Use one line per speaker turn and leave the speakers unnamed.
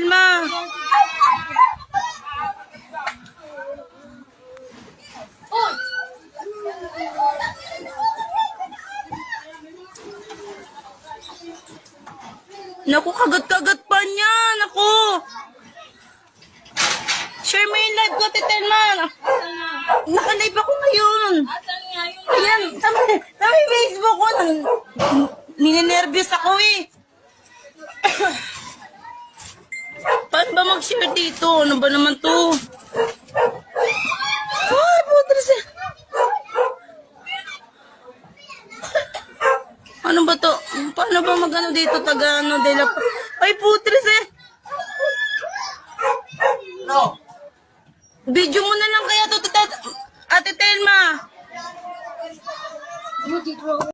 Telma. Naku, kagat-kagat pa niya. Naku. Share mo yung live ko, Telma. Naka-live ako ngayon. Ayan, sa Facebook ko. Ninenervyos ako eh. Paano ba mag-share dito? Ano ba naman to? Ay, putres eh. Ano ba to? Paano ba mag-ano dito? Taga-ano? Ay, putres eh. No. Video mo na lang kaya to, Ate Telma.